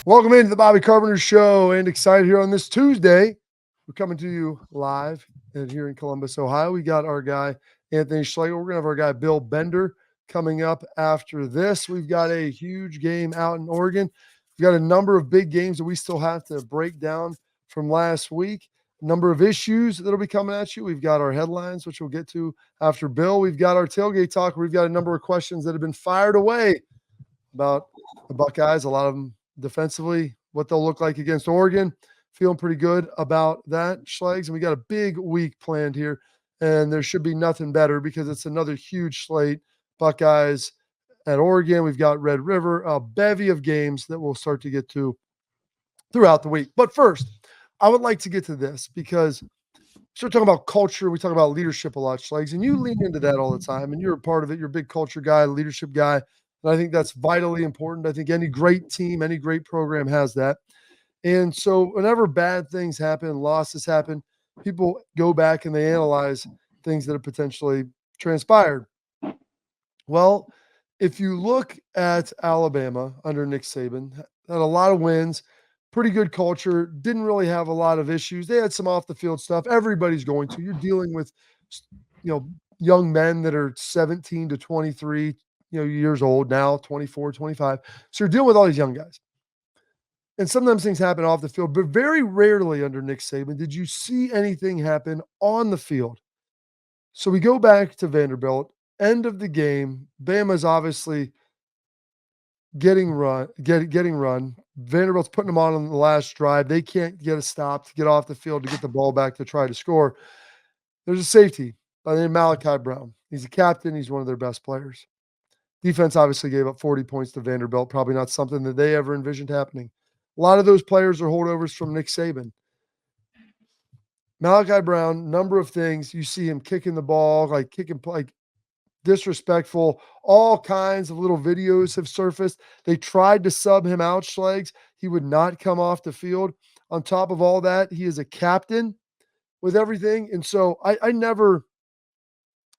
Welcome into the Bobby Carpenter Show, and excited here on this Tuesday. We're coming to you live and here in Columbus, Ohio. We got our guy Anthony Schlegel. We're gonna have our guy Bill Bender coming up after this. We've got a huge game out in Oregon. We've got a number of big games that we still have to break down from last week. A number of issues that'll be coming at you. We've got our headlines, which we'll get to after Bill. We've got our tailgate talk. We've got a number of questions that have been fired away about the Buckeyes. A lot of them defensively, what they'll look like against Oregon. Feeling pretty good about that, Schlegs. And we got a big week planned here, and there should be nothing better because it's another huge slate. Buckeyes at Oregon. We've got Red River, a bevy of games that we'll start to get to throughout the week. But first, I would like to get to this because we're talking about culture. We talk about leadership a lot, Schlegs, and you lean into that all the time, and you're a part of it. You're a big culture guy, leadership guy. And I think that's vitally important. I think any great team, any great program has that. And so whenever bad things happen, losses happen, people go back and they analyze things that have potentially transpired. Well, if you look at Alabama under Nick Saban, had a lot of wins, pretty good culture, didn't really have a lot of issues. They had some off the field stuff. Everybody's going to. You're dealing with, young men that are 17 to 23, years old now, 24, 25. So you're dealing with all these young guys. And sometimes things happen off the field, but very rarely under Nick Saban did you see anything happen on the field. So we go back to Vanderbilt, end of the game. Bama's obviously getting run. Vanderbilt's putting them on the last drive. They can't get a stop to get off the field to get the ball back to try to score. There's a safety by the name of Malachi Brown. He's a captain. He's one of their best players. Defense obviously gave up 40 points to Vanderbilt, probably not something that they ever envisioned happening. A lot of those players are holdovers from Nick Saban. Malachi Brown, number of things. You see him kicking the ball, kicking disrespectful. All kinds of little videos have surfaced. They tried to sub him out, Schlegs. He would not come off the field. On top of all that, he is a captain with everything. And so I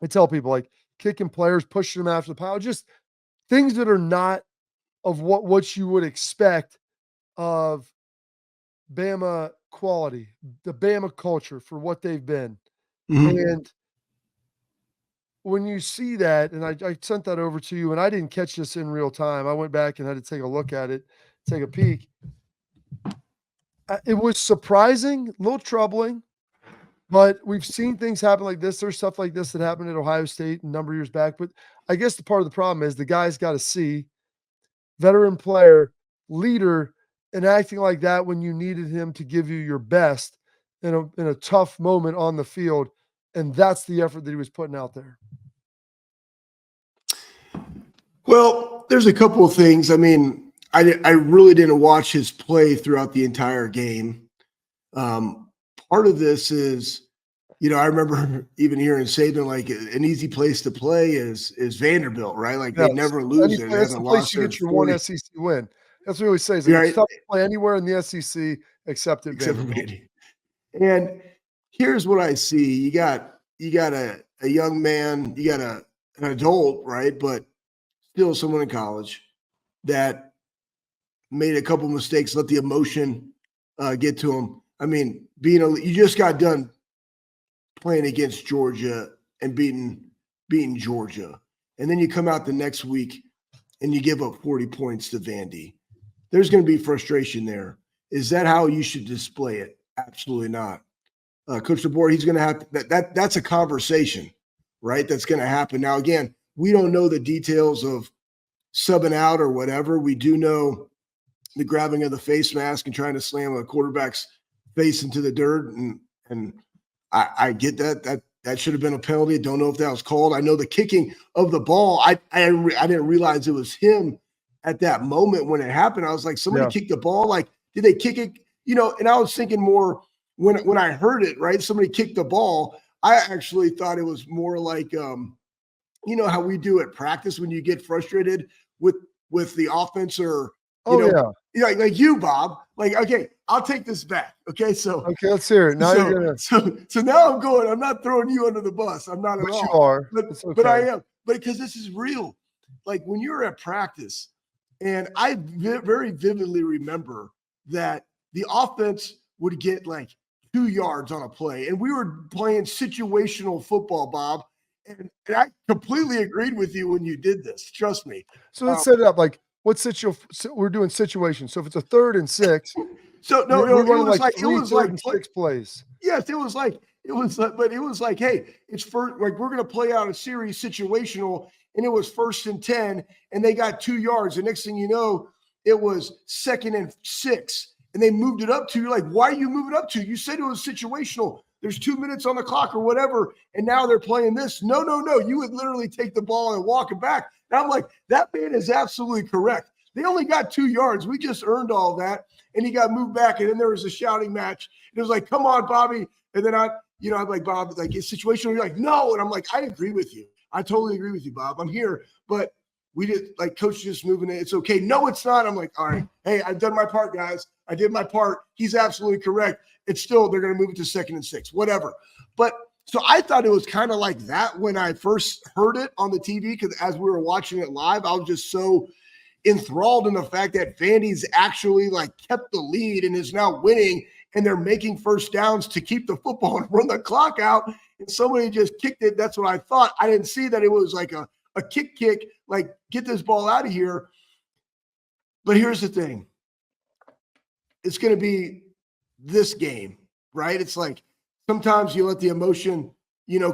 tell people, kicking players, pushing them after the pile, just things that are not of what you would expect of Bama quality, the Bama culture for what they've been. Mm-hmm. And when you see that, and I sent that over to you, and I didn't catch this in real time. I went back and had to take a look at it, take a peek. It was surprising, a little troubling, but we've seen things happen like this. There's stuff like this that happened at Ohio State a number of years back. But I guess the part of the problem is the guy's got to see veteran player, leader, and acting like that when you needed him to give you your best in a tough moment on the field. And that's the effort that he was putting out there. Well, there's a couple of things. I mean, I really didn't watch his play throughout the entire game. Part of this is, I remember even hearing Saban, an easy place to play is Vanderbilt, right? They never lose there. They haven't lost you get your 40. One SEC win. That's what he always says. It's tough to play anywhere in the SEC except at Vanderbilt. And here's what I see. You got a young man, you got an adult, right? But still someone in college that made a couple mistakes, let the emotion get to him. I mean, you just got done playing against Georgia and beating Georgia. And then you come out the next week and you give up 40 points to Vandy. There's going to be frustration there. Is that how you should display it? Absolutely not. Coach DeBoer, he's going to have that's a conversation, right? That's going to happen. Now, again, we don't know the details of subbing out or whatever. We do know the grabbing of the face mask and trying to slam a quarterback's face into the dirt. And I get that should have been a penalty. I don't know if that was called. I know the kicking of the ball. I didn't realize it was him at that moment when it happened. I was like, somebody kicked the ball. Did they kick it? And I was thinking more when I heard it, right? Somebody kicked the ball. I actually thought it was more like, how we do at practice when you get frustrated with the offense or, like you, Bob, okay, I'll take this back. Okay. Okay, let's hear it. Now so now I'm not throwing you under the bus. I'm not at all. You are. But I am. But because this is real. When you're at practice And I very vividly remember that the offense would get like 2 yards on a play, and we were playing situational football, Bob. And I completely agreed with you when you did this. Trust me. So let's set it up. Like, we're doing situations. So if it's a 3rd and 6, So no, we're it running was like like three third and 6 plays. yes, but it was like, hey, it's first, like we're going to play out a series situational, and it was 1st and 10, and they got 2 yards. The next thing you know, it was 2nd and 6, and they moved it up to. You're like, why are you moving up to? You said it was situational. There's 2 minutes on the clock or whatever, and now they're playing this. No. You would literally take the ball and walk it back. And I'm like, that man is absolutely correct. They only got 2 yards. We just earned all that. And he got moved back. And then there was a shouting match. And it was like, come on, Bobby. And then I'm like, Bob, like, it's situational. You're like, no. And I'm like, I agree with you. I totally agree with you, Bob. I'm here. But we did, like, coach just moving it. It's okay. No, it's not. I'm like, all right. Hey, I've done my part, guys. I did my part. He's absolutely correct. It's still, they're going to move it to 2nd and 6, whatever. But so I thought it was kind of like that when I first heard it on the TV, because as we were watching it live, I was just so enthralled in the fact that Vandy's actually like kept the lead and is now winning, and they're making first downs to keep the football and run the clock out. And somebody just kicked it. That's what I thought. I didn't see that it was like a kick, like get this ball out of here. But here's the thing. It's going to be this game, right? It's like sometimes you let the emotion,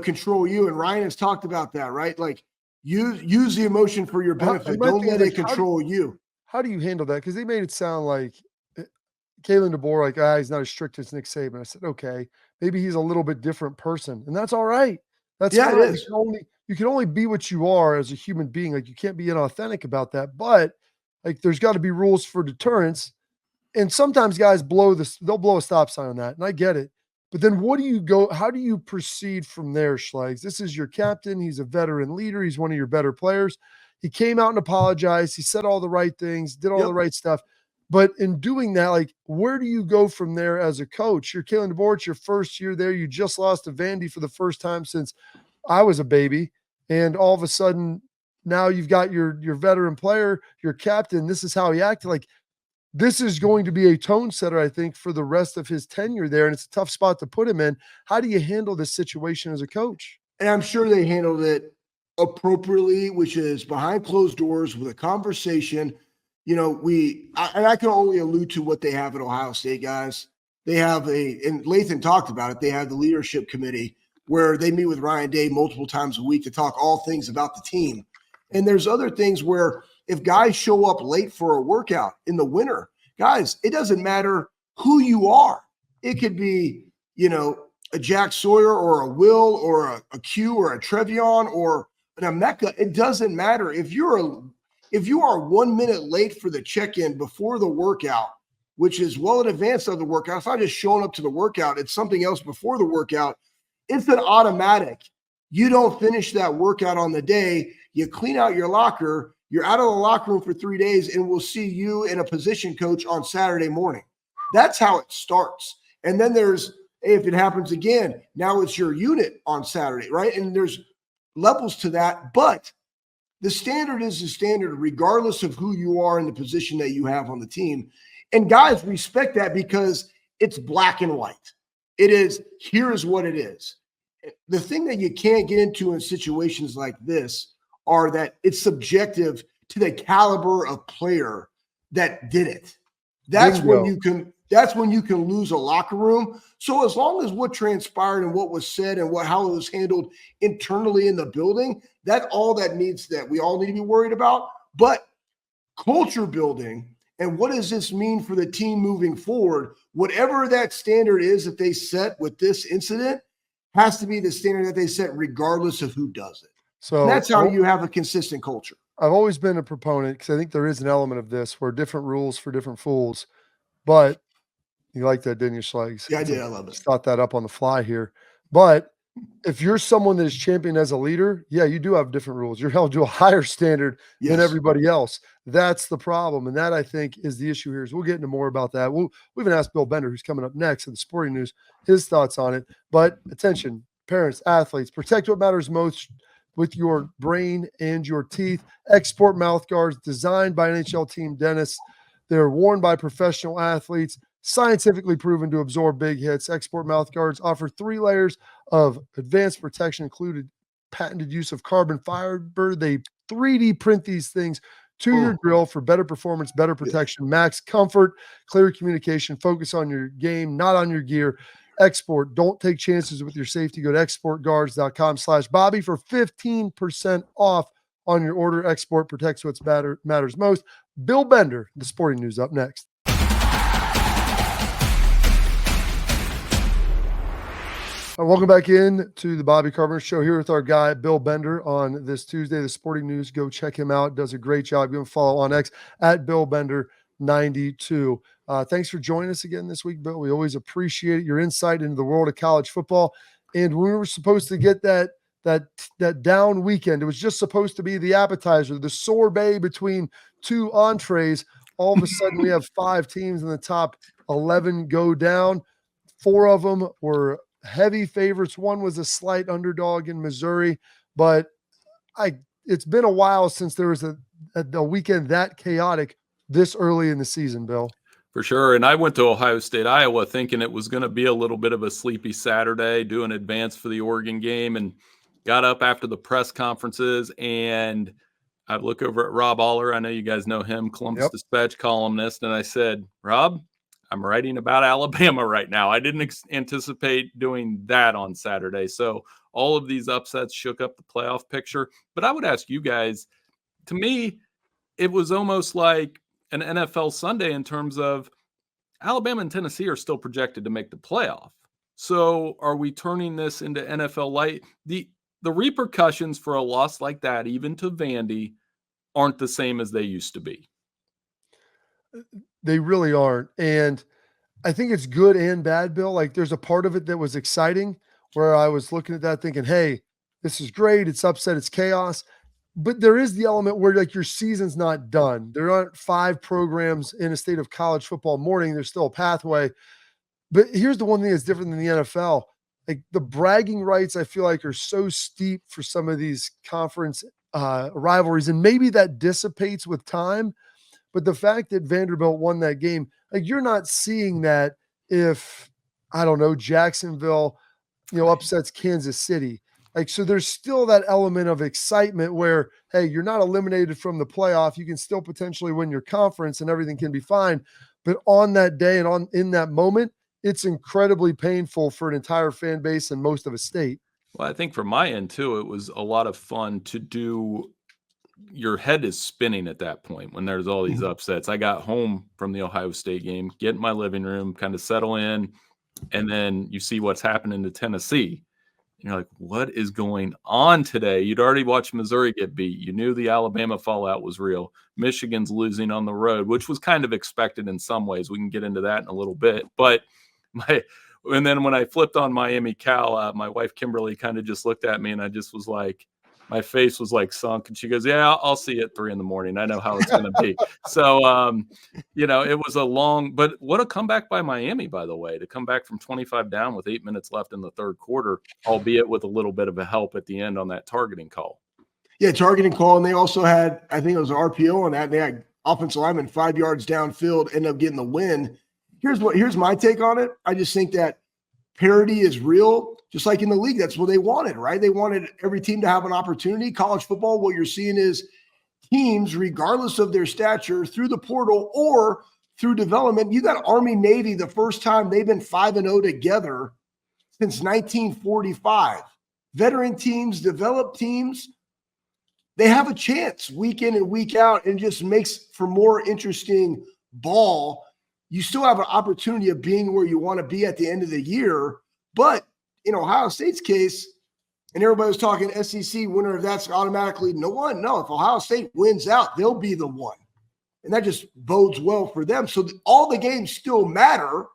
control you. And Ryan has talked about that, right? Like use the emotion for your benefit. Don't let it control you. How do you handle that? Because they made it sound like Kalen DeBoer, like, he's not as strict as Nick Saban. I said, okay, maybe he's a little bit different person, and that's all right. That's fine. It is. You can only be what you are as a human being. Like, you can't be inauthentic about that. But like, there's got to be rules for deterrence. And sometimes guys they'll blow a stop sign on that, and I get it. But then how do you proceed from there, Schlegs? This is your captain. He's a veteran leader. He's one of your better players. He came out and apologized. He said all the right things, did all the right stuff. But in doing that, like, where do you go from there as a coach? You're Kalen DeBoer. It's your first year there. You just lost to Vandy for the first time since I was a baby. And all of a sudden, now you've got your veteran player, your captain. This is how he acted. Like, this is going to be a tone setter, I think, for the rest of his tenure there. And it's a tough spot to put him in. How do you handle this situation as a coach? And I'm sure they handled it appropriately, which is behind closed doors with a conversation. I can only allude to what they have at Ohio State, guys. They have and Lathan talked about it, they have the leadership committee where they meet with Ryan Day multiple times a week to talk all things about the team. And there's other things where if guys show up late for a workout in the winter, guys, it doesn't matter who you are. It could be, a Jack Sawyer or a Will or a Q or a Trevion or an Emeka. It doesn't matter. If you are 1 minute late for the check-in before the workout, which is well in advance of the workout, it's not just showing up to the workout, it's something else before the workout, it's an automatic. You don't finish that workout on the day, you clean out your locker, you're out of the locker room for 3 days, and we'll see you and a position coach on Saturday morning. That's how it starts. And then there's, if it happens again, now it's your unit on Saturday, right? And there's levels to that, but the standard is the standard regardless of who you are in the position that you have on the team. And guys respect that because it's black and white. It is, here is what it is. The thing that you can't get into in situations like this are that it's subjective to the caliber of player that did it. That's when you can lose a locker room. So as long as what transpired and what was said and how it was handled internally in the building, that's all that we all need to be worried about. But culture building and what does this mean for the team moving forward, whatever that standard is that they set with this incident has to be the standard that they set regardless of who does it. So and that's how you have a consistent culture. I've always been a proponent because I think there is an element of this where different rules for different fools. But you like that, didn't you, Schlegs? Yeah, I did. I love it. Thought that up on the fly here. But if you're someone that is championed as a leader, yeah, you do have different rules. You're held to a higher standard than everybody else. That's the problem. And that, I think, is the issue here. We'll get into more about that. We even asked Bill Bender, who's coming up next in the Sporting News, his thoughts on it. But attention, parents, athletes, protect what matters most. with your brain and your teeth. Export mouth guards designed by NHL team dentists. They're worn by professional athletes, scientifically proven to absorb big hits. Export mouth guards offer 3 layers of advanced protection, included patented use of carbon fiber. They 3D print these things to your grill for better performance, better protection, max comfort, clear communication, focus on your game, not on your gear. Export. Don't take chances with your safety. Go to exportguards.com/Bobby for 15% off on your order. Export protects what matters most. Bill Bender, the Sporting News, up next. Welcome back in to the Bobby Carpenter Show here with our guy, Bill Bender, on this Tuesday. The Sporting News, go check him out. Does a great job. Give him a follow on X at Bill Bender92. Thanks for joining us again this week, Bill. We always appreciate your insight into the world of college football. And we were supposed to get that down weekend. It was just supposed to be the appetizer, the sorbet between 2 entrees. All of a sudden, we have 5 teams in the top 11 go down. 4 of them were heavy favorites. One was a slight underdog in Missouri, but it's been a while since there was a weekend that chaotic this early in the season, Bill. For sure. And I went to Ohio State, Iowa, thinking it was going to be a little bit of a sleepy Saturday, do an advance for the Oregon game, and got up after the press conferences. And I look over at Rob Aller. I know you guys know him, Columbus Dispatch columnist. And I said, Rob, I'm writing about Alabama right now. I didn't anticipate doing that on Saturday. So all of these upsets shook up the playoff picture. But I would ask you guys, to me, it was almost like an NFL Sunday in terms of Alabama and Tennessee are still projected to make the playoff. So are we turning this into NFL light? The repercussions for a loss like that, even to Vandy, aren't the same as they used to be. They really aren't. And I think it's good and bad, Bill. Like, there's a part of it that was exciting where I was looking at that thinking, hey, this is great. It's upset. It's chaos. But there is the element where, like, your season's not done. There aren't 5 programs in a state of college football morning. There's still a pathway. But here's the one thing that's different than the NFL. Like, the bragging rights, I feel like, are so steep for some of these conference rivalries. And maybe that dissipates with time. But the fact that Vanderbilt won that game, like, you're not seeing that if, I don't know, Jacksonville, upsets Kansas City. Like, so there's still that element of excitement where, hey, you're not eliminated from the playoff. You can still potentially win your conference and everything can be fine. But on that day and in that moment, it's incredibly painful for an entire fan base and most of a state. Well, I think from my end too, it was a lot of fun to do. Your head is spinning at that point when there's all these upsets. I got home from the Ohio State game, get in my living room, kind of settle in, and then you see what's happening to Tennessee. And you're like, what is going on today? You'd already watched Missouri get beat. You knew the Alabama fallout was real. Michigan's losing on the road, which was kind of expected in some ways. We can get into that in a little bit. But and then when I flipped on Miami Cal, my wife Kimberly kind of just looked at me and I just was like, my face was like sunk, and she goes, yeah, I'll see you at 3 a.m. I know how it's going to be. So, it was a long, but what a comeback by Miami, by the way, to come back from 25 down with 8 minutes left in the third quarter, albeit with a little bit of a help at the end on that targeting call. Yeah, targeting call. And they also had, I think it was an RPO on that. And they had offensive lineman 5 yards downfield, end up getting the win. Here's my take on it. I just think that parity is real. Just like in the league, that's what they wanted, right? They wanted every team to have an opportunity. College football, what you're seeing is teams, regardless of their stature, through the portal or through development. You got Army Navy, the first time they've been 5-0 together since 1945. Veteran teams, developed teams, they have a chance week in and week out, and just makes for more interesting ball. You still have an opportunity of being where you want to be at the end of the year, but in Ohio State's case, and everybody was talking SEC winner, that's automatically no one. No, if Ohio State wins out, they'll be the one. And that just bodes well for them. So all the games still matter,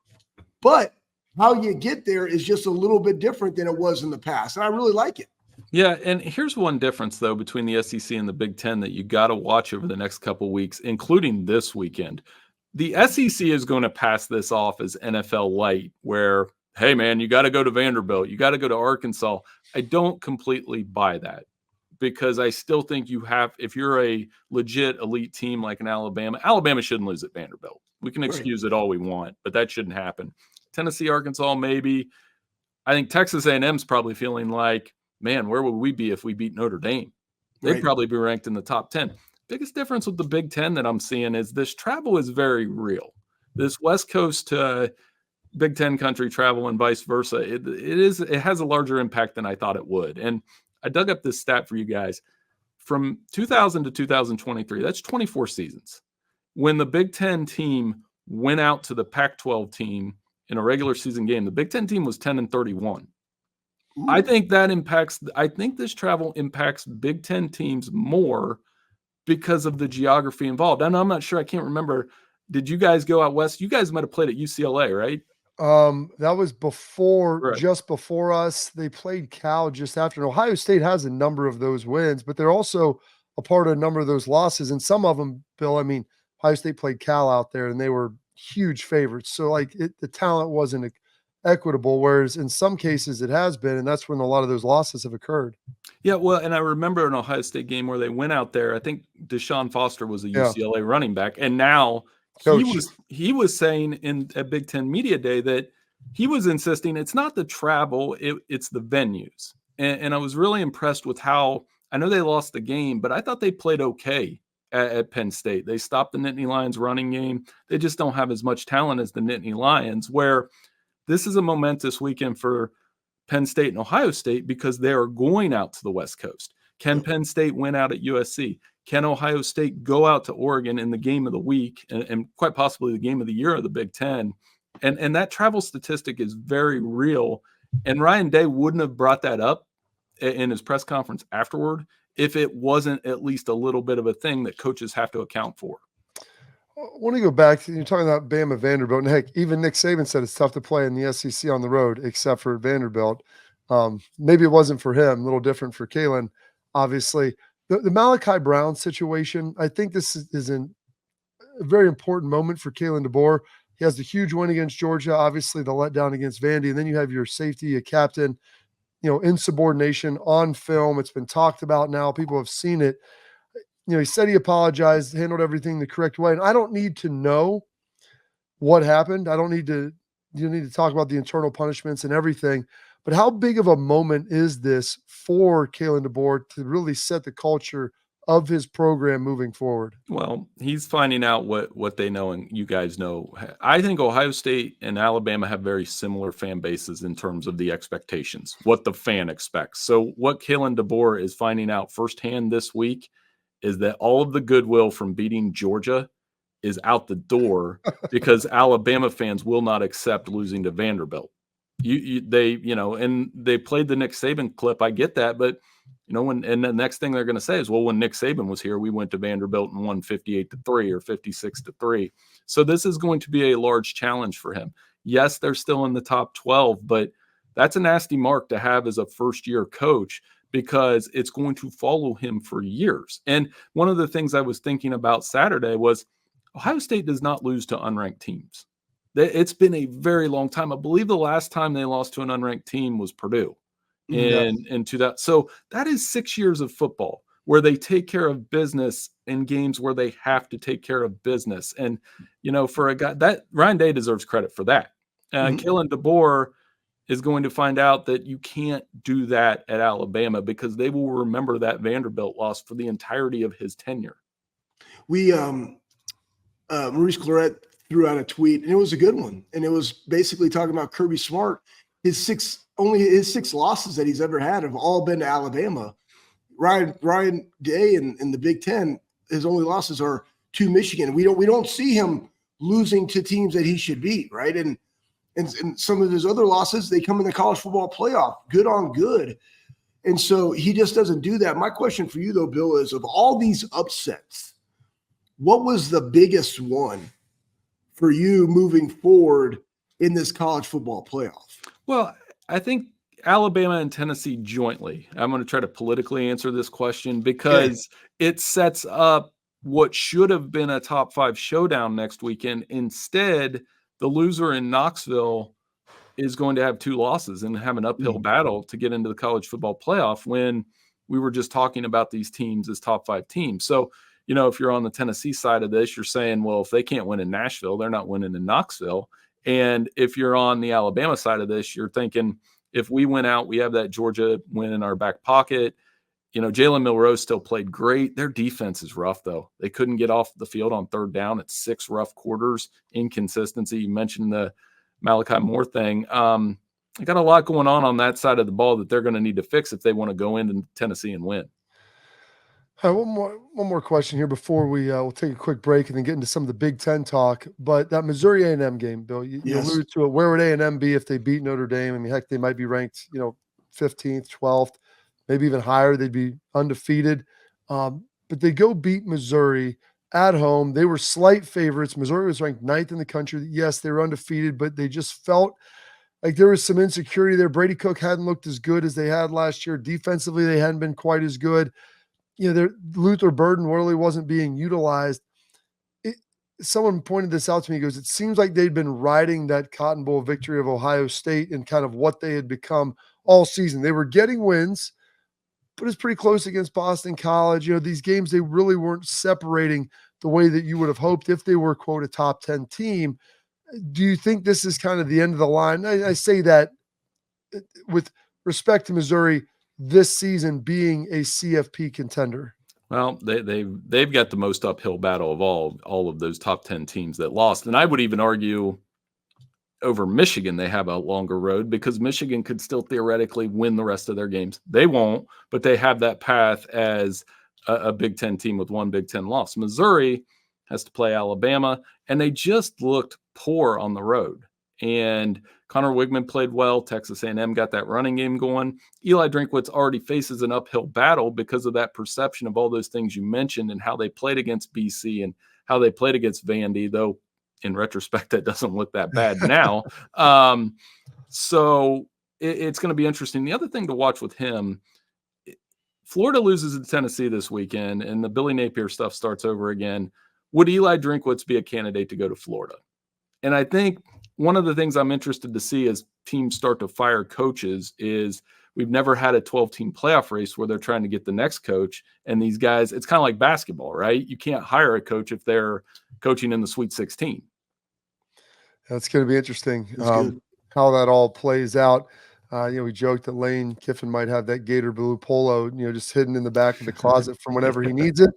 but how you get there is just a little bit different than it was in the past. And I really like it. Yeah, and here's one difference, though, between the SEC and the Big Ten that you got to watch over the next couple weeks, including this weekend. The SEC is going to pass this off as NFL light, where, hey, man, you got to go to Vanderbilt. You got to go to Arkansas. I don't completely buy that. because I still think if you're a legit elite team like an Alabama shouldn't lose at Vanderbilt. We can excuse it all we want, but that shouldn't happen. Tennessee, Arkansas, maybe. I think Texas A&M's probably feeling like, man, where would we be if we beat Notre Dame? They'd probably be ranked in the top 10. Biggest difference with the Big Ten that I'm seeing is this travel is very real. This West Coast to Big Ten country travel and vice versa, it has a larger impact than I thought it would. And I dug up this stat for you guys. From 2000 to 2023, that's 24 seasons. When the Big Ten team went out to the Pac-12 team in a regular season game, the Big Ten team was 10-31. Ooh. I think this travel impacts Big Ten teams more because of the geography involved. And I'm not sure, I can't remember. Did you guys go out west? You guys might have played at UCLA, right? That was just before us. They played Cal just after. And Ohio State has a number of those wins, but they're also a part of a number of those losses. And some of them, Bill, I mean, Ohio State played Cal out there and they were huge favorites. So like the talent wasn't equitable, whereas in some cases it has been, and that's when a lot of those losses have occurred. Yeah, well, and I remember an Ohio State game where they went out there. I think Deshaun Foster was a UCLA running back, and now he was saying at Big Ten Media Day that he was insisting it's not the travel, it's the venues. And I was really impressed with how, I know they lost the game, but I thought they played okay at Penn State. They stopped the Nittany Lions running game. They just don't have as much talent as the Nittany Lions, where this is a momentous weekend for Penn State and Ohio State because they are going out to the West Coast. Can Penn State win out at USC? Can Ohio State go out to Oregon in the game of the week and quite possibly the game of the year of the Big Ten? And that travel statistic is very real. And Ryan Day wouldn't have brought that up in his press conference afterward if it wasn't at least a little bit of a thing that coaches have to account for. I want to go back to, you're talking about Bama Vanderbilt, and heck, even Nick Saban said it's tough to play in the SEC on the road, except for Vanderbilt. Maybe it wasn't for him, a little different for Kalen, obviously. The Malachi Brown situation, I think this is a very important moment for Kalen DeBoer. He has the huge win against Georgia, obviously the letdown against Vandy, and then you have your safety, a captain, insubordination on film. It's been talked about now. People have seen it. He said he apologized, handled everything the correct way. And I don't need to know what happened. You need to talk about the internal punishments and everything. But how big of a moment is this for Kalen DeBoer to really set the culture of his program moving forward? Well, he's finding out what they know and you guys know. I think Ohio State and Alabama have very similar fan bases in terms of the expectations, what the fan expects. So what Kalen DeBoer is finding out firsthand this week is that all of the goodwill from beating Georgia is out the door because Alabama fans will not accept losing to Vanderbilt. And they played the Nick Saban clip. I get that, but and the next thing they're going to say is, well, when Nick Saban was here, we went to Vanderbilt and won 58-3 or 56-3. So this is going to be a large challenge for him. Yes, they're still in the top 12, but that's a nasty mark to have as a first-year coach, because it's going to follow him for years. And one of the things I was thinking about Saturday was Ohio State does not lose to unranked teams. It's been a very long time. I believe the last time they lost to an unranked team was Purdue in 2000. So that is 6 years of football where they take care of business in games where they have to take care of business. And, for a guy that Ryan Day deserves credit for that. And Kalen DeBoer is going to find out that you can't do that at Alabama because they will remember that Vanderbilt loss for the entirety of his tenure. We, Maurice Clarett threw out a tweet, and it was a good one. And it was basically talking about Kirby Smart. His six losses that he's ever had have all been to Alabama. Ryan Day in the Big Ten, his only losses are to Michigan. We don't see him losing to teams that he should beat, right? And some of his other losses, they come in the college football playoff, good on good. And so he just doesn't do that. My question for you, though, Bill, is of all these upsets, what was the biggest one for you moving forward in this college football playoff? Well, I think Alabama and Tennessee jointly. I'm going to try to politically answer this question because it sets up what should have been a top 5 showdown next weekend. Instead, the loser in Knoxville is going to have 2 losses and have an uphill battle to get into the college football playoff when we were just talking about these teams as top 5 teams. So, if you're on the Tennessee side of this, you're saying, well, if they can't win in Nashville, they're not winning in Knoxville. And if you're on the Alabama side of this, you're thinking, if we win out, we have that Georgia win in our back pocket. Jalen Milroe still played great. Their defense is rough, though. They couldn't get off the field on third down. It's 6 rough quarters, inconsistency. You mentioned the Malachi Moore thing. They got a lot going on that side of the ball that they're going to need to fix if they want to go into Tennessee and win. All right, one more question here before we'll take a quick break and then get into some of the Big Ten talk. But that Missouri A&M game, Bill, you alluded to it. Where would A&M be if they beat Notre Dame? I mean, heck, they might be ranked, 15th, 12th, maybe even higher. They'd be undefeated. But they go beat Missouri at home. They were slight favorites. Missouri was ranked 9th in the country. Yes, they were undefeated, but they just felt like there was some insecurity there. Brady Cook hadn't looked as good as they had last year. Defensively, they hadn't been quite as good. Luther Burden really wasn't being utilized. Someone pointed this out to me. He goes, it seems like they'd been riding that Cotton Bowl victory of Ohio State and kind of what they had become all season. They were getting wins, but it's pretty close against Boston College. These games, they really weren't separating the way that you would have hoped if they were, quote, a top 10 team. Do you think this is kind of the end of the line? I say that with respect to Missouri this season being a CFP contender. Well, they've got the most uphill battle of all of those top 10 teams that lost. And I would even argue over Michigan, they have a longer road because Michigan could still theoretically win the rest of their games. They won't, but they have that path as a Big Ten team with one Big Ten loss. Missouri has to play Alabama, and they just looked poor on the road. And Connor Wigman played well. Texas A&M got that running game going. Eli Drinkwitz already faces an uphill battle because of that perception of all those things you mentioned and how they played against BC and how they played against Vandy, though in retrospect, that doesn't look that bad now. So it's going to be interesting. The other thing to watch with him, Florida loses to Tennessee this weekend and the Billy Napier stuff starts over again. Would Eli Drinkwitz be a candidate to go to Florida? And I think one of the things I'm interested to see as teams start to fire coaches is we've never had a 12-team playoff race where they're trying to get the next coach. And these guys, it's kind of like basketball, right? You can't hire a coach if they're coaching in the Sweet 16. That's going to be interesting how that all plays out. We joked that Lane Kiffin might have that Gator blue polo, just hidden in the back of the closet from whenever he needs it.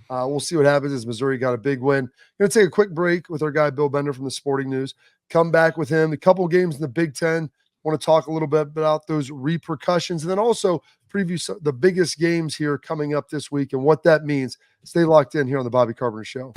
We'll see what happens as Missouri got a big win. Going to take a quick break with our guy, Bill Bender from the Sporting News. Come back with him. A couple games in the Big Ten. Want to talk a little bit about those repercussions and then also preview the biggest games here coming up this week and what that means. Stay locked in here on the Bobby Carpenter Show.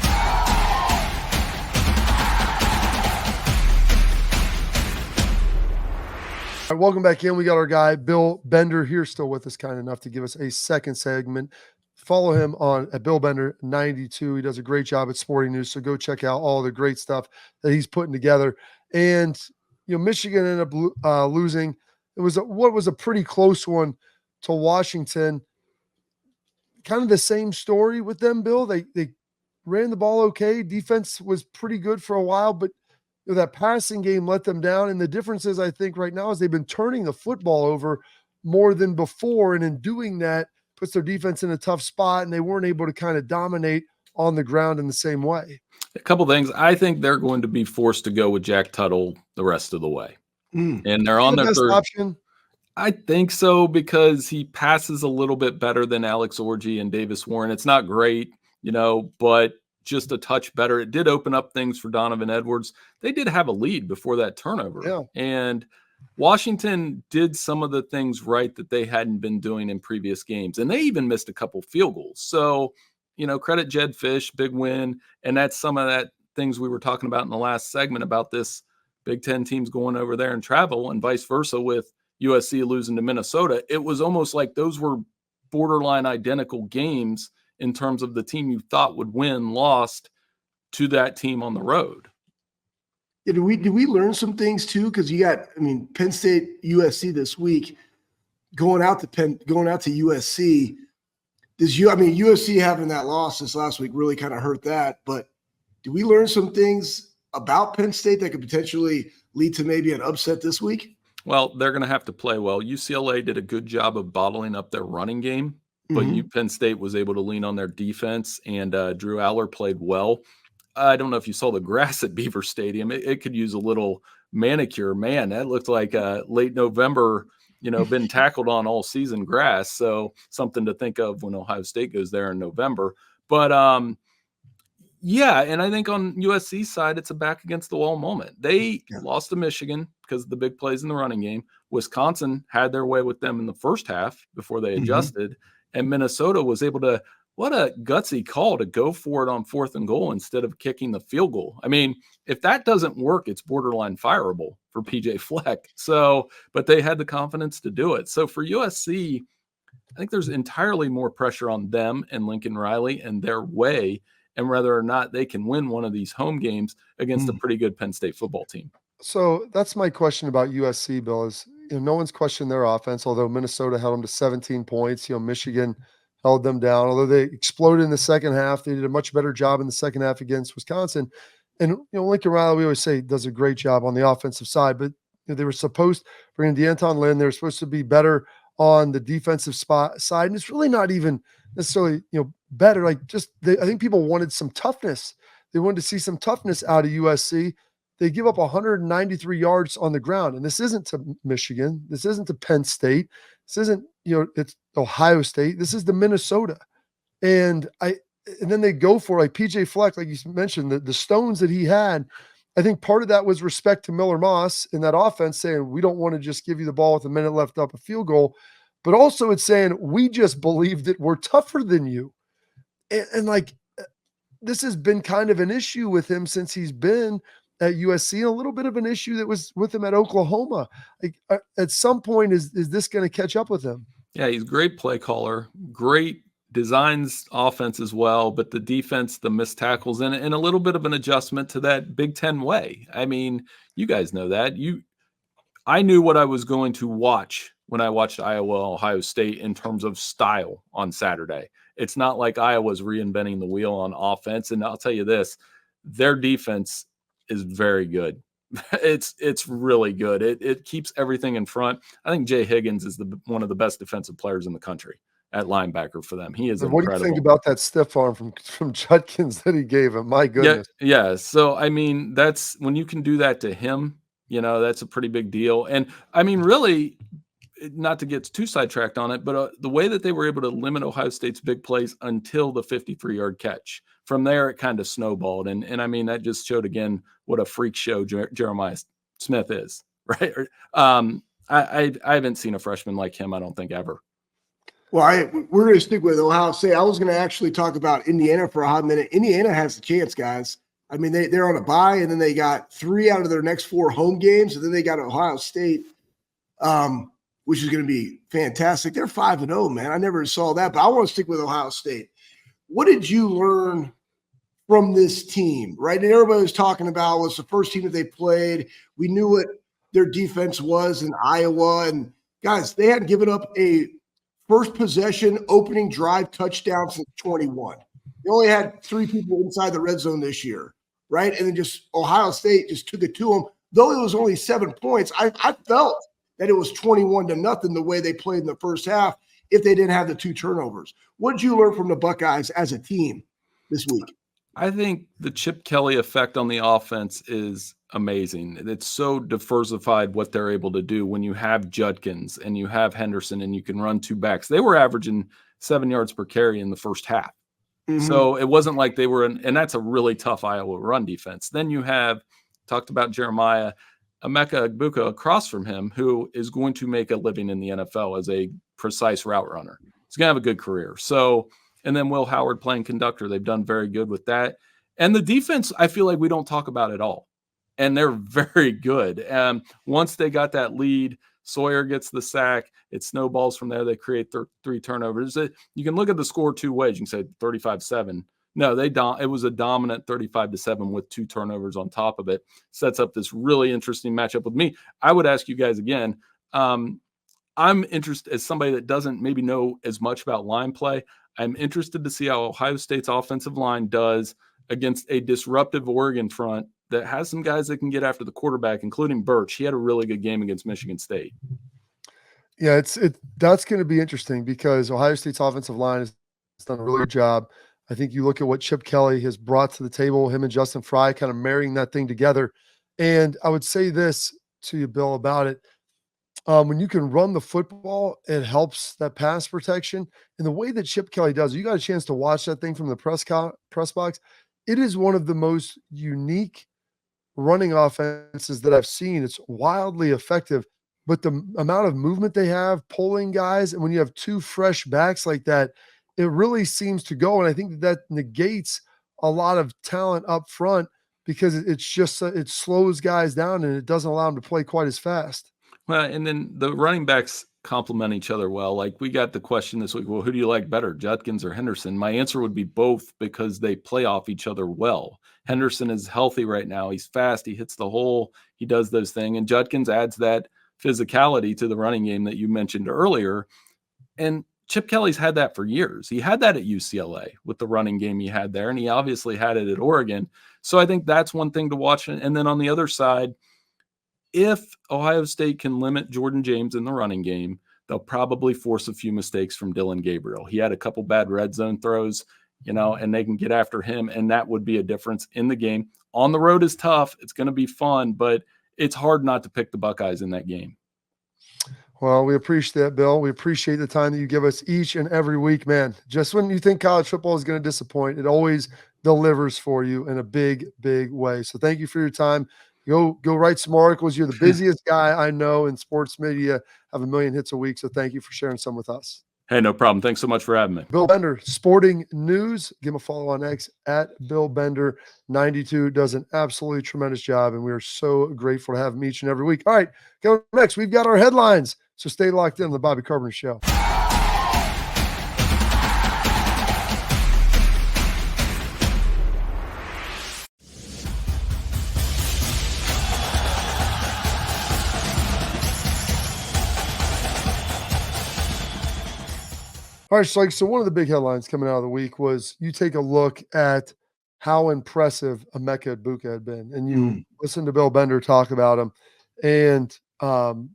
All right, welcome back in. We got our guy, Bill Bender, here still with us, kind enough to give us a second segment. Follow him at Bill Bender 92. He does a great job at Sporting News, so go check out all the great stuff that he's putting together. And Michigan ended up losing. It was what was a pretty close one to Washington. Kind of the same story with them, Bill. They ran the ball okay. Defense was pretty good for a while, but that passing game let them down. And the difference is, I think, right now is they've been turning the football over more than before, and in doing that, puts their defense in a tough spot, and they weren't able to kind of dominate on the ground in the same way. A couple things. I think they're going to be forced to go with Jack Tuttle the rest of the way. And they're on their third option. I think so because he passes a little bit better than Alex Orji and Davis Warren. It's not great, but just a touch better. It did open up things for Donovan Edwards. They did have a lead before that turnover. Yeah. And Washington did some of the things right that they hadn't been doing in previous games. And they even missed a couple field goals. So, credit Jed Fish, big win. And that's some of that things we were talking about in the last segment about this Big Ten teams going over there and travel and vice versa with USC losing to Minnesota. It was almost like those were borderline identical games in terms of the team you thought would win lost to that team on the road. Yeah, did we learn some things too? Because you got, Penn State, USC this week, going out to USC. USC having that loss this last week really kind of hurt that. But did we learn some things about Penn State that could potentially lead to maybe an upset this week? Well, they're going to have to play well. UCLA did a good job of bottling up their running game but Mhm. Penn State was able to lean on their defense, and Drew Aller played well. I don't know if you saw the grass at Beaver Stadium. It could use a little manicure. Man, that looked like late November, been tackled on all season grass. So something to think of when Ohio State goes there in November. But yeah, and I think on USC's side, it's a back against the wall moment. They Yeah. lost to Michigan because of the big plays in the running game. Wisconsin had their way with them in the first half before they Mhm. adjusted. And Minnesota was able to, what a gutsy call to go for it on 4th and goal instead of kicking the field goal. I mean, if that doesn't work, it's borderline fireable for PJ Fleck. So, but they had the confidence to do it. So for USC, I think there's entirely more pressure on them and Lincoln Riley and their way, and whether or not they can win one of these home games against a Mm. pretty good Penn State football team. So that's my question about USC, Bill, is no one's questioned their offense, although Minnesota held them to 17 points. Michigan held them down. Although they exploded in the second half, they did a much better job in the second half against Wisconsin. And Lincoln Riley, we always say, does a great job on the offensive side, but they were supposed to bring in DeAnton Lynn. They were supposed to be better on the defensive side. And it's really not even necessarily, better. Like I think people wanted some toughness. They wanted to see some toughness out of USC. They give up 193 yards on the ground. And this isn't to Michigan. This isn't to Penn State. This isn't, it's Ohio State. This is the Minnesota. And then they go for like PJ Fleck, like you mentioned, the stones that he had. I think part of that was respect to Miller Moss in that offense, saying, we don't want to just give you the ball with a minute left up a field goal. But also it's saying, we just believe that we're tougher than you. And like, this has been kind of an issue with him since he's been at USC, and a little bit of an issue that was with him at Oklahoma. Like, at some point, is this going to catch up with him? Yeah, he's a great play caller, great designs offense as well, but the defense, the missed tackles, and a little bit of an adjustment to that Big Ten way. I mean, you guys know that. I knew what I was going to watch when I watched Iowa, Ohio State in terms of style on Saturday. It's not like Iowa's reinventing the wheel on offense. And I'll tell you this, their defense is very good. It's really good. It keeps everything in front. I think Jay Higgins is one of the best defensive players in the country at linebacker for them. He is And what do you incredible. think about that stiff arm from Judkins that he gave him? My goodness. Yeah. So I mean, that's when you can do that to him, that's a pretty big deal. And I mean, really, not to get too sidetracked on it, but the way that they were able to limit Ohio State's big plays until the 53-yard catch. From there, it kind of snowballed. And I mean, that just showed again what a freak show Jeremiah Smith is, right? I haven't seen a freshman like him, I don't think, ever. Well, we're going to stick with Ohio State. I was going to actually talk about Indiana for a hot minute. Indiana has a chance, guys. I mean, they're on a bye, and then they got 3 out of their next 4 home games, and then they got Ohio State, which is going to be fantastic. They're 5-0, man. I never saw that, but I want to stick with Ohio State. What did you learn from this team, right? And everybody was talking about was the first team that they played. We knew what their defense was in Iowa, and guys, they hadn't given up a first possession opening drive touchdown since 21. They only had 3 people inside the red zone this year, right? And then just Ohio State just took it to them. Though it was only 7 points, I felt that it was 21-0 the way they played in the first half if they didn't have the 2 turnovers. What did you learn from the Buckeyes as a team this week? I think the Chip Kelly effect on the offense is amazing. It's so diversified what they're able to do when you have Judkins and you have Henderson and you can run 2 backs. They were averaging 7 yards per carry in the first half. Mm-hmm. So it wasn't like they were and that's a really tough Iowa run defense. Then you have, talked about Jeremiah, Emeka Egbuka across from him, who is going to make a living in the NFL as a precise route runner. He's going to have a good career. So, and then Will Howard playing conductor. They've done very good with that. And the defense, I feel like we don't talk about at all. And they're very good. Once they got that lead, Sawyer gets the sack. It snowballs from there. They create 3 turnovers. You can look at the score 2 ways. You can say 35-7. No, it was a dominant 35-7 with 2 turnovers on top of it. Sets up this really interesting matchup with me. I would ask you guys again, I'm interested as somebody that doesn't maybe know as much about line play. I'm interested to see how Ohio State's offensive line does against a disruptive Oregon front that has some guys that can get after the quarterback, including Birch. He had a really good game against Michigan State. Yeah, that's going to be interesting because Ohio State's offensive line has done a really good job. I think you look at what Chip Kelly has brought to the table, him and Justin Fry kind of marrying that thing together. And I would say this to you, Bill, about it. When you can run the football, it helps that pass protection. And the way that Chip Kelly does, you got a chance to watch that thing from the press box. It is one of the most unique running offenses that I've seen. It's wildly effective, but the amount of movement they have, pulling guys, and when you have two fresh backs like that, it really seems to go. And I think that negates a lot of talent up front because it's just it slows guys down and it doesn't allow them to play quite as fast. Well, and then the running backs complement each other well. Like we got the question this week, well, who do you like better, Judkins or Henderson? My answer would be both because they play off each other well. Henderson is healthy right now. He's fast. He hits the hole. He does those things. And Judkins adds that physicality to the running game that you mentioned earlier. And Chip Kelly's had that for years. He had that at UCLA with the running game he had there, and he obviously had it at Oregon. So I think that's one thing to watch. And then on the other side, if Ohio State can limit Jordan James in the running game, they'll probably force a few mistakes from Dylan Gabriel. He had a couple bad red zone throws, and they can get after him, and that would be a difference in the game. On the road is tough. It's going to be fun, but it's hard not to pick the Buckeyes in that game. Well, we appreciate that, Bill. We appreciate the time that you give us each and every week, man. Just when you think college football is going to disappoint, it always delivers for you in a big, big way. So thank you for your time. Go write some articles. You're the busiest guy I know in sports media, have 1 million hits a week. So thank you for sharing some with us. Hey, no problem. Thanks so much for having me. Bill Bender, Sporting News. Give him a follow on X at Bill Bender 92. Does an absolutely tremendous job, and we are so grateful to have him each and every week. All right, go next. We've got our headlines, so stay locked in on the Bobby Carpenter Show. All right, so one of the big headlines coming out of the week was you take a look at how impressive Emeka Egbuka had been, and you listen to Bill Bender talk about him and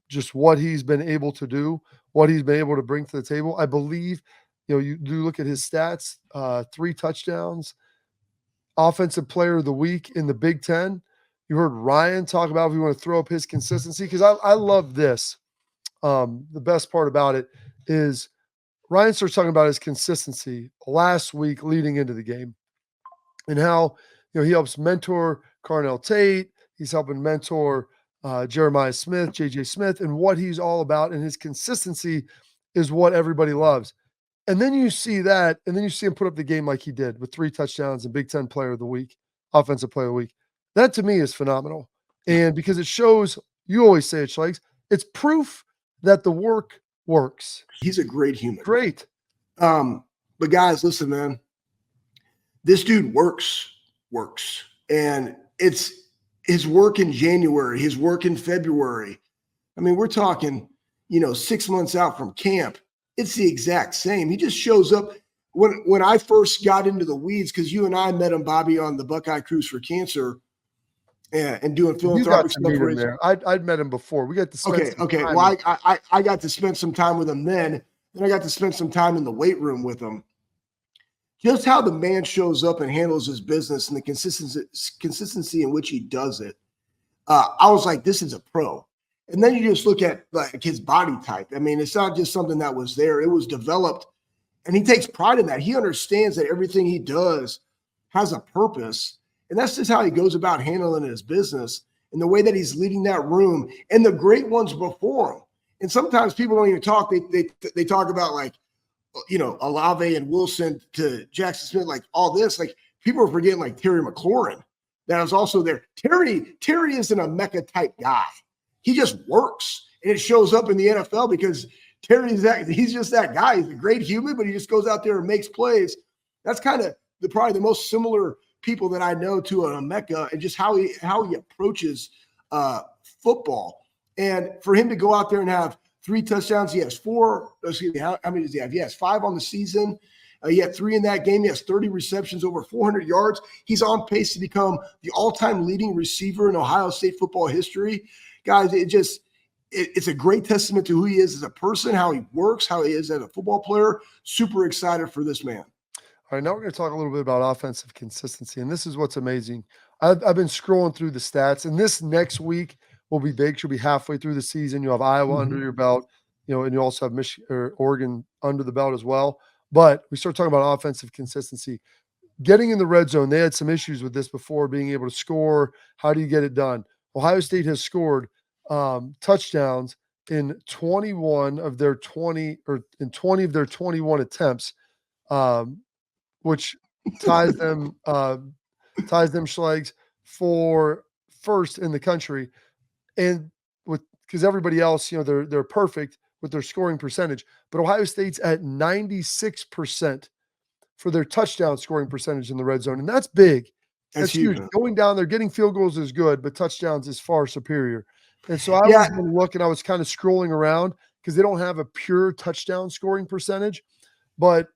just what he's been able to do, what he's been able to bring to the table. I believe, you do look at his stats, 3 touchdowns, offensive player of the week in the Big Ten. You heard Ryan talk about if we want to throw up his consistency, because I love this. The best part about it is Ryan starts talking about his consistency last week leading into the game and how, he helps mentor Carnell Tate. He's helping mentor Jeremiah Smith, JJ Smith, and what he's all about. And his consistency is what everybody loves. And then you see that, and then you see him put up the game like he did with 3 touchdowns and Big Ten Player of the Week, Offensive Player of the Week. That to me is phenomenal. And because it shows, you always say it, Schlegs, it's proof that the work works. He's a great human. Great. But guys, listen, man, this dude works. And it's his work in January, his work in February. I mean, we're talking, 6 months out from camp. It's the exact same. He just shows up. When I first got into the weeds, because you and I met him, Bobby, on the Buckeye Cruise for Cancer, and doing philanthropic stuff. There. I'd met him before. We got to spend okay. Well, I got to spend some time with him then. Then I got to spend some time in the weight room with him. Just how the man shows up and handles his business and the consistency in which he does it. I was like, this is a pro. And then you just look at like his body type. I mean, it's not just something that was there. It was developed. And he takes pride in that. He understands that everything he does has a purpose. And that's just how he goes about handling his business and the way that he's leading that room and the great ones before him. And sometimes people don't even talk. They talk about like, Olave and Wilson to Jackson Smith, like all this. Like people are forgetting like Terry McLaurin that was also there. Terry isn't a Mecca type guy. He just works, and it shows up in the NFL because he's just that guy. He's a great human, but he just goes out there and makes plays. That's kind of probably the most similar people that I know to an Emeka, and just how he approaches football. And for him to go out there and have 3 touchdowns, he has 4. Excuse me, how many does he have? He has 5 on the season. He had 3 in that game. He has 30 receptions, over 400 yards. He's on pace to become the all-time leading receiver in Ohio State football history. Guys, it's a great testament to who he is as a person, how he works, how he is as a football player. Super excited for this man. All right, now we're going to talk a little bit about offensive consistency, and this is what's amazing. I've been scrolling through the stats, and this next week will be big. She'll be halfway through the season. You'll have Iowa under your belt, and you also have Michigan or Oregon under the belt as well. But we start talking about offensive consistency. Getting in the red zone, they had some issues with this before, being able to score. How do you get it done? Ohio State has scored touchdowns in 21 of their 20 or in 20 of their 21 attempts, which ties them Schlegs for first in the country. And because everybody else, they're perfect with their scoring percentage, but Ohio State's at 96% for their touchdown scoring percentage in the red zone. And that's big. That's huge. Going down there, getting field goals is good, but touchdowns is far superior. And so I was going to look, and I was kind of scrolling around because they don't have a pure touchdown scoring percentage, but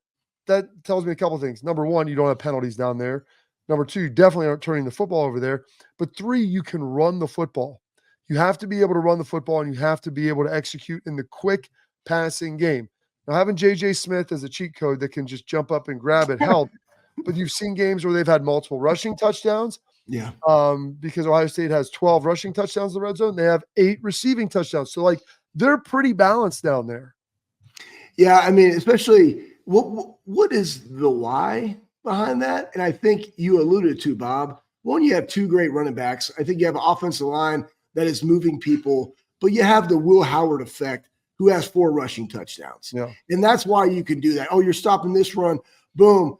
that tells me a couple of things. Number one, you don't have penalties down there. Number two, you definitely aren't turning the football over there. But three, you can run the football. You have to be able to run the football, and you have to be able to execute in the quick passing game. Now, having J.J. Smith as a cheat code that can just jump up and grab it help. But you've seen games where they've had multiple rushing touchdowns. Yeah. Because Ohio State has 12 rushing touchdowns in the red zone. They have 8 receiving touchdowns. So, they're pretty balanced down there. Yeah, I mean, especially what is the why behind that? And I think you alluded to, Bob. One, you have 2 great running backs. I think you have an offensive line that is moving people, but you have the Will Howard effect, who has 4 rushing touchdowns. Yeah. And that's why you can do that. Oh, you're stopping this run. Boom.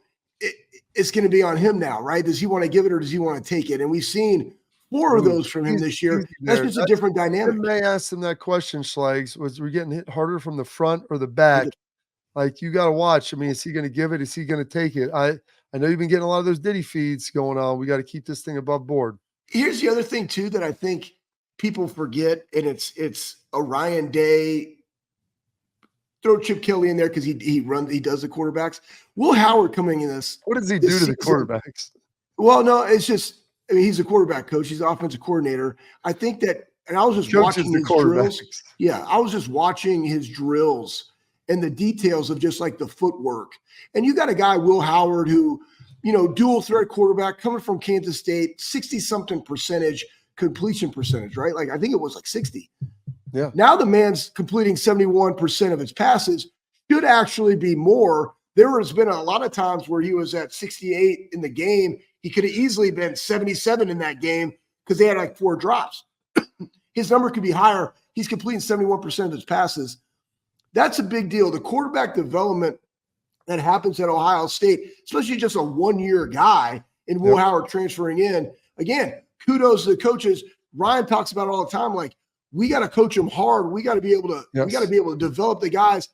It's going to be on him now, right? Does he want to give it or does he want to take it? And we've seen 4 of those from him this year. That's just a different dynamic. They asked him that question, Schlegs, was we're getting hit harder from the front or the back? You got to watch. I mean, is he going to give it? Is he going to take it? I know you've been getting a lot of those Diddy feeds going on. We got to keep this thing above board. Here's the other thing, too, that I think people forget, and it's a Ryan Day. Throw Chip Kelly in there because he does the quarterbacks. Will Howard coming in this. What does he do to the quarterbacks? Well, no, it's just, I mean, he's a quarterback coach. He's an offensive coordinator. I think that, and I was just watching his drills. Yeah, I was just watching his drills and the details of just the footwork. And you got a guy, Will Howard, who, dual threat quarterback coming from Kansas State, 60-something percentage completion percentage, right? I think it was 60. Yeah. Now the man's completing 71% of his passes. Should actually be more. There has been a lot of times where he was at 68 in the game. He could have easily been 77 in that game because they had 4 drops. His number could be higher. He's completing 71% of his passes. That's a big deal. The quarterback development that happens at Ohio State, especially just a 1-year guy in Will Howard transferring in. Again, kudos to the coaches. Ryan talks about it all the time. We got to coach them hard. We got to be able to. We got to be able to develop the guys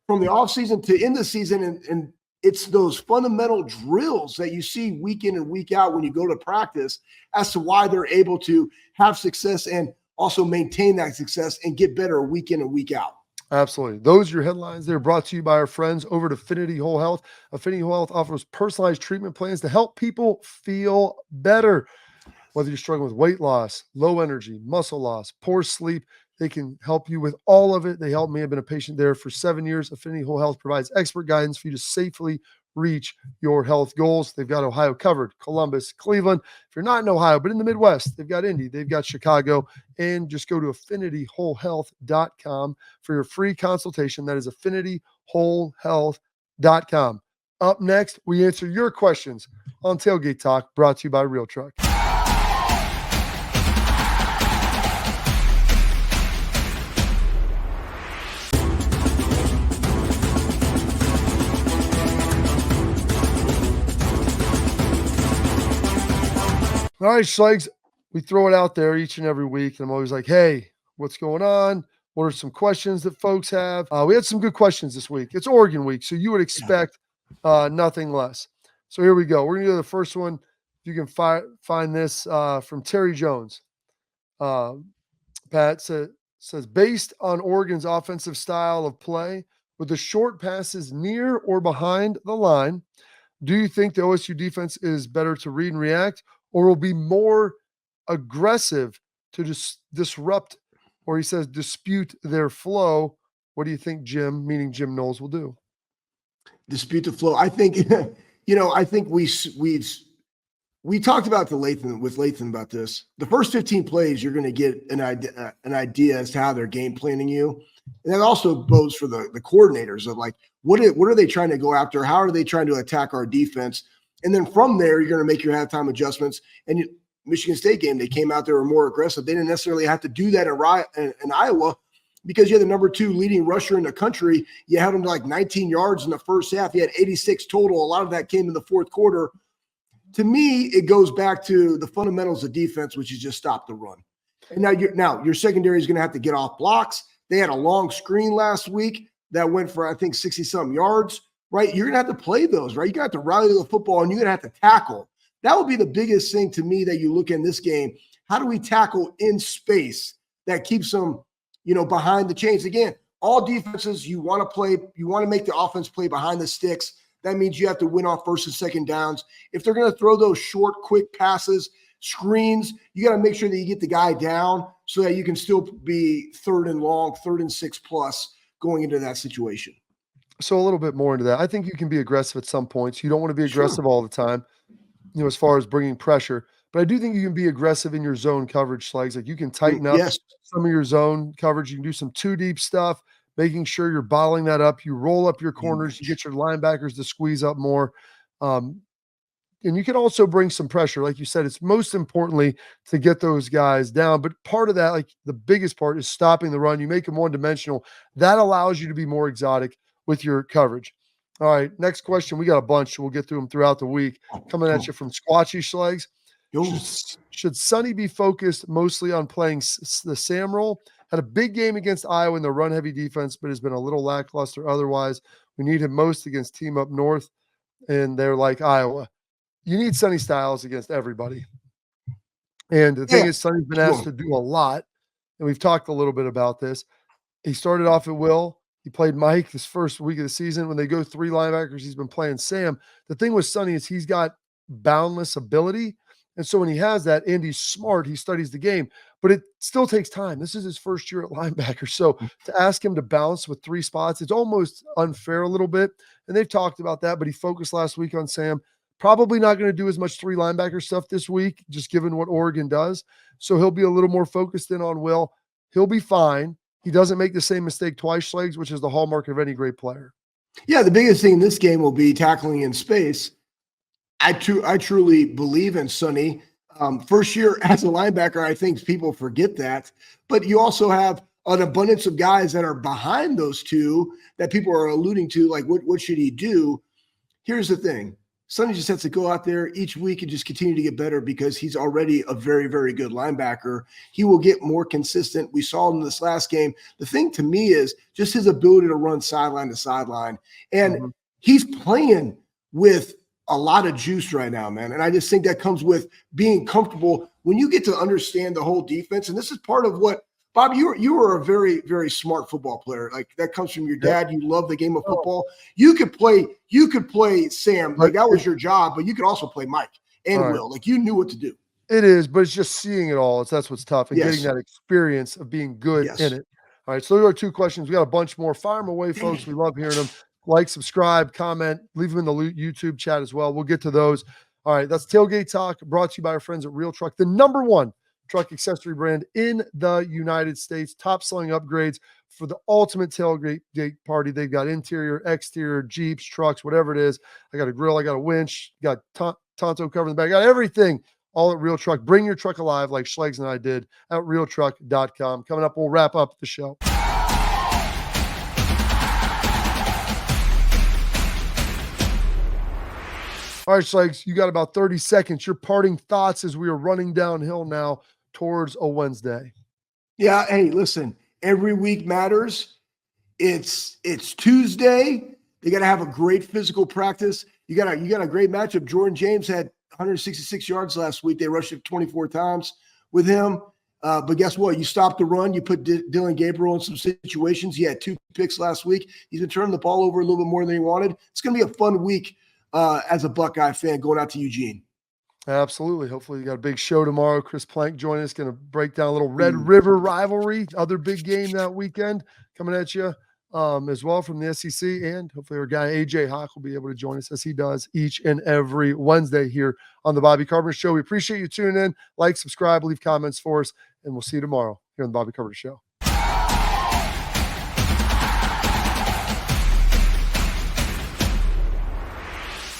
from the offseason to end the season, and it's those fundamental drills that you see week in and week out when you go to practice as to why they're able to have success and also maintain that success and get better week in and week out. Absolutely. Those are your headlines. They're brought to you by our friends over at Affinity Whole Health. Affinity Whole Health offers personalized treatment plans to help people feel better. Whether you're struggling with weight loss, low energy, muscle loss, poor sleep, they can help you with all of it. They helped me. I've been a patient there for 7 years. Affinity Whole Health provides expert guidance for you to safely reach your health goals. They've got Ohio covered, Columbus, Cleveland. If you're not in Ohio, but in the Midwest, they've got Indy, they've got Chicago, and just go to affinitywholehealth.com for your free consultation. That is affinitywholehealth.com. Up next, we answer your questions on Tailgate Talk, brought to you by Real Truck. All right, Schlegs, we throw it out there each and every week, and I'm always like, hey, what's going on? What are some questions that folks have? We had some good questions this week. It's Oregon week, so you would expect nothing less. So here we go. We're going to do the first one. If you can find this from Terry Jones. Pat says, based on Oregon's offensive style of play, with the short passes near or behind the line, do you think the OSU defense is better to read and react, or will be more aggressive to disrupt or he says dispute their flow, what do you think Jim, meaning Jim Knowles, will do? Dispute the flow. I think, I think we talked about with Latham about this. The first 15 plays, you're going to get an idea as to how they're game planning you. And that also goes for the coordinators of like, what are they trying to go after? How are they trying to attack our defense? And then from there, you're going to make your halftime adjustments. And Michigan State game, they came out, they were more aggressive. They didn't necessarily have to do that in Iowa because you had the number 2 leading rusher in the country. You had him to like 19 yards in the first half. You had 86 total. A lot of that came in the fourth quarter. To me, it goes back to the fundamentals of defense, which is just stop the run. And now your secondary is going to have to get off blocks. They had a long screen last week that went for, I think, 60-something yards, right? You're going to have to play those, right? You're going to have to rally the football, and you're going to have to tackle. That would be the biggest thing to me that you look in this game. How do we tackle in space that keeps them, behind the chains? Again, all defenses, you want to make the offense play behind the sticks. That means you have to win off first and second downs. If they're going to throw those short, quick passes, screens, you got to make sure that you get the guy down so that you can still be 3rd and long, 3rd and 6+ going into that situation. So a little bit more into that. I think you can be aggressive at some points. You don't want to be aggressive all the time, as far as bringing pressure. But I do think you can be aggressive in your zone coverage, Sleggs. Like you can tighten up some of your zone coverage. You can do some 2-deep stuff, making sure you're bottling that up. You roll up your corners. You get your linebackers to squeeze up more. And you can also bring some pressure. Like you said, it's most importantly to get those guys down. But part of that, like the biggest part, is stopping the run. You make them one-dimensional. That allows you to be more exotic with your coverage. All right, next question. We got a bunch. We'll get through them throughout the week. Coming at you from Squatchy Schlegs. Should Sonny be focused mostly on playing the Sam role? Had a big game against Iowa in the run-heavy defense, but has been a little lackluster otherwise. We need him most against Team Up North, and they're like Iowa. You need Sonny Styles against everybody. And the thing is, Sonny's been asked to do a lot, and we've talked a little bit about this. He started off at will. He played Mike this first week of the season. When they go 3 linebackers, he's been playing Sam. The thing with Sonny is he's got boundless ability. And so when he has that and he's smart, he studies the game, but it still takes time. This is his first year at linebacker. So to ask him to bounce with 3 spots, it's almost unfair a little bit. And they've talked about that, but he focused last week on Sam. Probably not going to do as much 3 linebacker stuff this week, just given what Oregon does. So he'll be a little more focused in on Will. He'll be fine. He doesn't make the same mistake twice, Schlegs, which is the hallmark of any great player. Yeah, the biggest thing in this game will be tackling in space. I truly believe in Sonny. First year as a linebacker, I think people forget that. But you also have an abundance of guys that are behind those 2 that people are alluding to, like what should he do? Here's the thing. Sonny just has to go out there each week and just continue to get better because he's already a very, very good linebacker. He will get more consistent. We saw in this last game. The thing to me is just his ability to run sideline to sideline. And he's playing with a lot of juice right now, man. And I just think that comes with being comfortable when you get to understand the whole defense. And this is part of what, Bob, you were a very, very smart football player. Like that comes from your dad. You love the game of football. You could play Sam. Like that was your job, but you could also play Mike and Will. Like you knew what to do. It is, but it's just seeing it all. That's what's tough and getting that experience of being good in it. All right. So there are 2 questions. We got a bunch more. Fire them away, folks. We love hearing them. Like, subscribe, comment, leave them in the YouTube chat as well. We'll get to those. All right. That's Tailgate Talk, brought to you by our friends at Real Truck, the #1 truck accessory brand in the United States. Top selling upgrades for the ultimate tailgate party. They've got interior, exterior, Jeeps, trucks, whatever it is. I got a grill, I got a winch, got Tonto covering the back, got everything all at Real Truck. Bring your truck alive like Schlegs and I did at realtruck.com. Coming up, we'll wrap up the show. All right, Schlegs, you got about 30 seconds. Your parting thoughts as we are running downhill now towards a Wednesday. Yeah. Hey, listen, every week matters. It's Tuesday. They got to have a great physical practice. You got a great matchup. Jordan James had 166 yards last week. They rushed it 24 times with him. But guess what? You stopped the run. You put Dylan Gabriel in some situations. He had 2 picks last week. He's been turning the ball over a little bit more than he wanted. It's going to be a fun week as a Buckeye fan going out to Eugene. Absolutely. Hopefully, you got a big show tomorrow. Chris Plank joining us, going to break down a little Red Mm. River rivalry, other big game that weekend coming at you as well from the SEC. And hopefully, our guy AJ Hawk will be able to join us as he does each and every Wednesday here on the Bobby Carpenter Show. We appreciate you tuning in. Like, subscribe, leave comments for us, and we'll see you tomorrow here on the Bobby Carpenter Show.